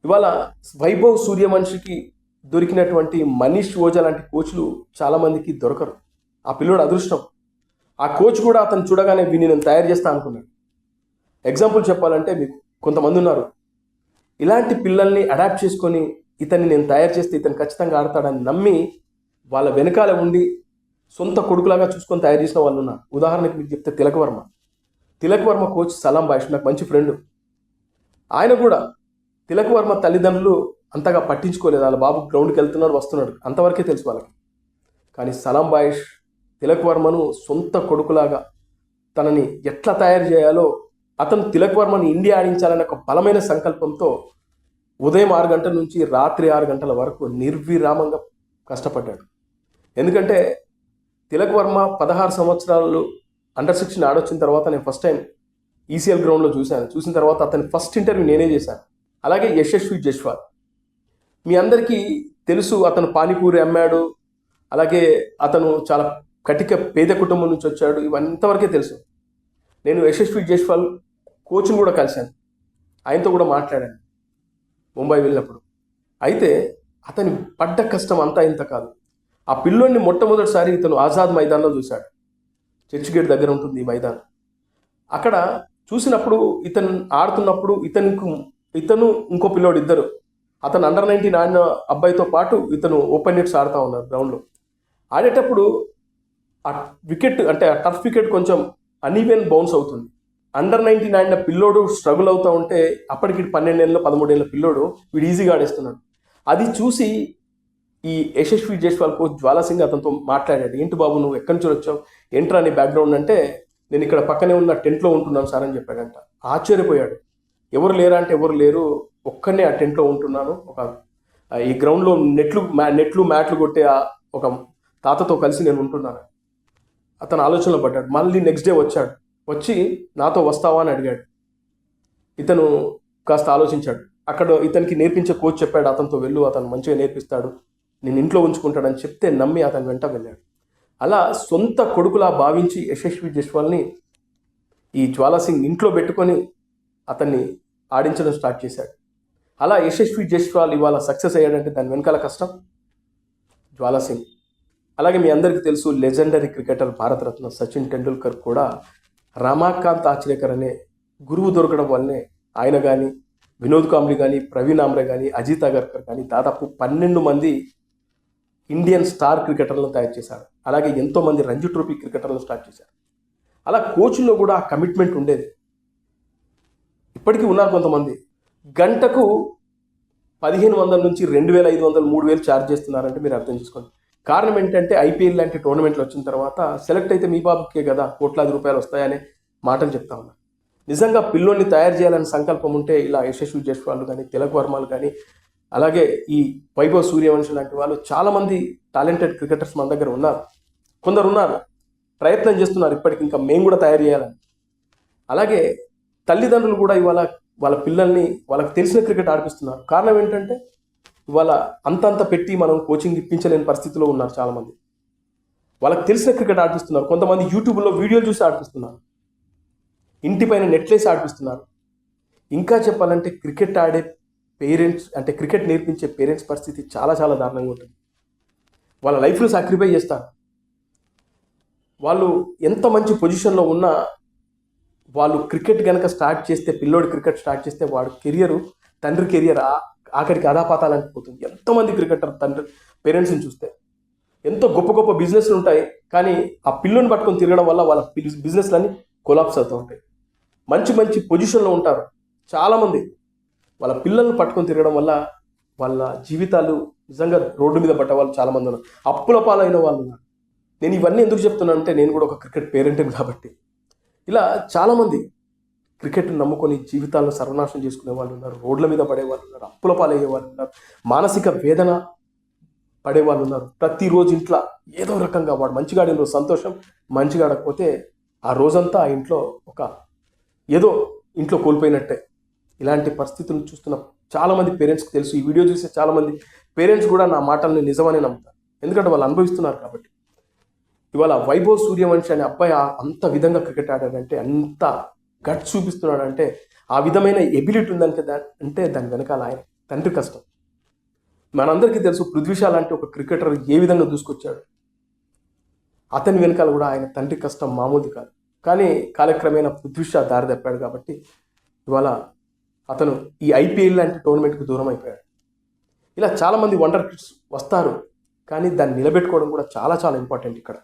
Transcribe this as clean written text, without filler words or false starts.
ఇవాళ వైభవ్ సూర్యవంశికి దొరికినటువంటి మనీష్ ఓజా లాంటి కోచ్లు చాలామందికి దొరకరు. ఆ పిల్లోడు అదృష్టం. ఆ కోచ్ కూడా అతను చూడగానే వీడిని నేను తయారు చేస్తా అనుకున్నాడు. ఎగ్జాంపుల్ చెప్పాలంటే మీకు కొంతమంది ఉన్నారు, ఇలాంటి పిల్లల్ని అడాప్ట్ చేసుకొని ఇతన్ని నేను తయారు చేస్తే ఇతను ఖచ్చితంగా ఆడతాడని నమ్మి వాళ్ళ వెనకాల ఉండి సొంత కొడుకులాగా చూసుకొని తయారు చేసిన వాళ్ళు ఉన్నారు. ఉదాహరణకి మీకు చెప్తే తిలక్ వర్మ కోచ్ సలాం బాయిష్ నాకు మంచి ఫ్రెండ్. ఆయన కూడా తిలక్ వర్మ తల్లిదండ్రులు అంతగా పట్టించుకోలేదు. వాళ్ళ బాబు గ్రౌండ్కి వెళ్తున్నాడు వస్తున్నాడు అంతవరకే తెలుసు వాళ్ళకి. కానీ సలాం బాయిష్ తిలక్ వర్మను సొంత కొడుకులాగా తనని ఎట్లా తయారు చేయాలో అతను తిలక్ వర్మని ఇండియా ఆడించాలనే ఒక బలమైన సంకల్పంతో ఉదయం 6 గంటల నుంచి రాత్రి 6 గంటల వరకు నిర్విరామంగా కష్టపడ్డాడు. ఎందుకంటే తిలక్ వర్మ 16 సంవత్సరాలు అండర్-16 ఆడొచ్చిన తర్వాత నేను ఫస్ట్ టైం ఈసీఎల్ గ్రౌండ్లో చూసిన తర్వాత అతని ఫస్ట్ ఇంటర్వ్యూ నేనే చేశాను. అలాగే యశస్వి జైస్వాల్ మీ అందరికీ తెలుసు, అతను పానీపూరి అమ్మాడు. అలాగే అతను చాలా కటిక పేద కుటుంబం నుంచి వచ్చాడు. ఇవంతవరకే తెలుసు. నేను యశస్వి జైస్వాల్ కోచ్ను కూడా కలిశాను, ఆయనతో కూడా మాట్లాడాను ముంబై వెళ్ళినప్పుడు. అయితే అతని పడ్డ కష్టం అంతా ఇంత కాదు. ఆ పిల్లోడిని మొట్టమొదటిసారి ఇతను ఆజాద్ మైదాన్లో చూశాడు. చర్చ్ గేట్ దగ్గర ఉంటుంది ఈ మైదాన్. అక్కడ చూసినప్పుడు ఇతను ఆడుతున్నప్పుడు ఇతను ఇంకో పిల్లోడు ఇద్దరు, అతను అండర్-19 ఆడిన అబ్బాయితో పాటు ఇతను ఓపెన్ నెట్స్ ఆడుతూ ఉన్నారు గ్రౌండ్లో. ఆడేటప్పుడు ఆ వికెట్ అంటే ఆ టఫ్ వికెట్ కొంచెం అన్ఈవెన్ బౌన్స్ అవుతుంది. అండర్-19 ఆడిన పిల్లోడు స్ట్రగుల్ అవుతూ ఉంటే అప్పటికి 12 ఏళ్ళ 13 ఏళ్ళ పిల్లోడు వీడు ఈజీగా ఆడేస్తున్నాడు. అది చూసి ఈ యశస్వి జైస్వాల్ కోచ్ జ్వాలా సింగ్ అతనితో మాట్లాడాడు. ఏంటి బాబు నువ్వు ఎక్కడి నుంచి వచ్చావు, ఏంట్రా నీ బ్యాక్గ్రౌండ్ అంటే, నేను ఇక్కడ పక్కనే ఉన్న టెంట్లో ఉంటున్నాను సార్ అని చెప్పాడంట. ఆశ్చర్యపోయాడు. ఎవరు లేరా అంటే ఎవరు లేరు, ఒక్కనే ఆ టెంట్లో ఉంటున్నాను. ఈ గ్రౌండ్లో నెట్లు మ్యాట్లు కొట్టే ఒక తాతతో కలిసి నేను ఉంటున్నాను. అతను ఆలోచనలో పడ్డాడు. మళ్ళీ నెక్స్ట్ డే వచ్చి నాతో వస్తావా అని అడిగాడు. ఇతను కాస్త ఆలోచించాడు. అక్కడ ఇతనికి నేర్పించే కోచ్ చెప్పాడు, అతనితో వెళ్ళు, అతను మంచిగా నేర్పిస్తాడు, నేను ఇంట్లో ఉంచుకుంటాడని చెప్తే నమ్మి అతని వెంట వెళ్ళాడు. అలా సొంత కొడుకులా భావించి యశస్వి జైస్వాల్ని ఈ జ్వాలా సింగ్ ఇంట్లో పెట్టుకొని అతన్ని ఆడించడం స్టార్ట్ చేశాడు. అలా యశస్వి జైస్వాల్ ఇవాళ సక్సెస్ అయ్యాడంటే దాని వెనకాల కష్టం జ్వాలా సింగ్. అలాగే మీ అందరికీ తెలుసు, లెజెండరీ క్రికెటర్ భారతరత్న సచిన్ టెండూల్కర్ కూడా రమాకాంత్ ఆచ్రేకర్ అనే గురువు దొరకడం వల్లనే ఆయన కానీ, వినోద్ కాంబ్లీ కానీ, ప్రవీణ్ ఆమ్రే కానీ, అజిత్ అగర్కర్ కానీ దాదాపు 12 మంది ఇండియన్ స్టార్ క్రికెటర్లను తయారు చేశారు. అలాగే ఎంతోమంది రంజీ ట్రోఫీ క్రికెటర్లను స్టార్ట్ చేశారు. అలా కోచ్ల్లో కూడా ఆ కమిట్మెంట్ ఉండేది. ఇప్పటికీ ఉన్నారు కొంతమంది. గంటకు 1500 నుంచి 2500, 3000 ఛార్జ్ చేస్తున్నారంటే మీరు అర్థం చేసుకోండి. కారణం ఏంటంటే ఐపీఎల్ లాంటి టోర్నమెంట్లు వచ్చిన తర్వాత సెలెక్ట్ అయితే మీ బాబుకే కదా కోట్లాది రూపాయలు వస్తాయనే మాటలు చెప్తా ఉన్నారు. నిజంగా పిల్లోని తయారు చేయాలని సంకల్పం ఉంటే ఇలా యశస్వి జైస్వాల్ కానీ, తిలక్ వర్మలు కానీ, అలాగే ఈ వైభవ్ సూర్యవంశి లాంటి వాళ్ళు చాలామంది టాలెంటెడ్ క్రికెటర్స్ మన దగ్గర ఉన్నారు. కొందరు ఉన్నారు ప్రయత్నం చేస్తున్నారు ఇప్పటికి, ఇంకా మేము కూడా తయారు చేయాలని. అలాగే తల్లిదండ్రులు కూడా ఇవాళ వాళ్ళ పిల్లల్ని వాళ్ళకి తెలిసిన క్రికెట్ ఆడిపిస్తున్నారు. కారణం ఏంటంటే ఇవాళ అంతంత పెట్టి మనం కోచింగ్ ఇప్పించలేని పరిస్థితిలో ఉన్నారు చాలామంది. వాళ్ళకి తెలిసిన క్రికెట్ ఆడిపిస్తున్నారు. కొంతమంది యూట్యూబ్లో వీడియోలు చూసి ఆడిపిస్తున్నారు, ఇంటిపైన నెట్లేసి ఆడిపిస్తున్నారు. ఇంకా చెప్పాలంటే క్రికెట్ ఆడే పేరెంట్స్ అంటే క్రికెట్ నేర్పించే పేరెంట్స్ పరిస్థితి చాలా చాలా దారుణంగా ఉంటుంది. వాళ్ళ లైఫ్ను సాక్రిఫై చేస్తారు. వాళ్ళు ఎంత మంచి పొజిషన్లో ఉన్నా వాళ్ళు క్రికెట్ కనుక స్టార్ట్ చేస్తే, పిల్లోడి క్రికెట్ స్టార్ట్ చేస్తే వాడు కెరియరు, తండ్రి కెరియర్ ఆఖరికి అధాపాతాలని పోతుంది. ఎంతోమంది క్రికెటర్ తండ్రి పేరెంట్స్ని చూస్తే ఎంతో గొప్ప గొప్ప బిజినెస్లు ఉంటాయి, కానీ ఆ పిల్లోని పట్టుకొని తిరగడం వల్ల వాళ్ళ బిజినెస్లన్నీ కొలాప్స్ అవుతూ ఉంటాయి. మంచి మంచి పొజిషన్లో ఉంటారు చాలామంది, వాళ్ళ పిల్లల్ని పట్టుకొని తిరగడం వల్ల వాళ్ళ జీవితాలు నిజంగా రోడ్డు మీద పడ్డ వాళ్ళు చాలామంది ఉన్నారు. అప్పుల పాలైన వాళ్ళు ఉన్నారు. నేను ఇవన్నీ ఎందుకు చెప్తున్నాను అంటే నేను కూడా ఒక క్రికెట్ పేరెంట్ని కాబట్టి. ఇలా చాలామంది క్రికెట్ నమ్ముకొని జీవితాలను సర్వనాశనం చేసుకునే వాళ్ళు ఉన్నారు, రోడ్ల మీద పడేవాళ్ళు ఉన్నారు, అప్పుల పాలయ్యే వాళ్ళు ఉన్నారు, మానసిక వేదన పడేవాళ్ళు ఉన్నారు. ప్రతిరోజు ఇంట్లో ఏదో రకంగా వాడు మంచిగా ఆడిన రోజు సంతోషం, మంచిగా ఆడకపోతే ఆ రోజంతా ఆ ఇంట్లో ఏదో ఇంట్లో కోల్పోయినట్టే. ఇలాంటి పరిస్థితులను చూస్తున్న చాలామంది పేరెంట్స్కి తెలుసు. ఈ వీడియో చూసే చాలామంది పేరెంట్స్ కూడా నా మాటల్ని నిజమని నమ్ముతారు, ఎందుకంటే వాళ్ళు అనుభవిస్తున్నారు కాబట్టి. ఇవాళ వైభవ్ సూర్యవంశి అనే అబ్బాయి అంత విధంగా క్రికెట్ ఆడాడంటే, అంత గట్స్ చూపిస్తున్నాడంటే, ఆ విధమైన ఎబిలిటీ ఉందంటే అంటే దాని వెనకాల ఆయన తండ్రి కష్టం. మనందరికీ తెలుసు పృథ్వీ షా లాంటి ఒక క్రికెటర్ ఏ విధంగా దూసుకొచ్చాడు. అతని వెనకాల కూడా ఆయన తండ్రి కష్టం మామూలుది కాదు. కానీ కాలక్రమేణా పృథ్వీ షా దారి తప్పాడు కాబట్టి ఇవాళ అతను ఈ ఐపీఎల్ లాంటి టోర్నమెంట్కి దూరం అయిపోయాడు. ఇలా చాలామంది వండర్ కిడ్స్ వస్తారు, కానీ దాన్ని నిలబెట్టుకోవడం కూడా చాలా చాలా ఇంపార్టెంట్ ఇక్కడ.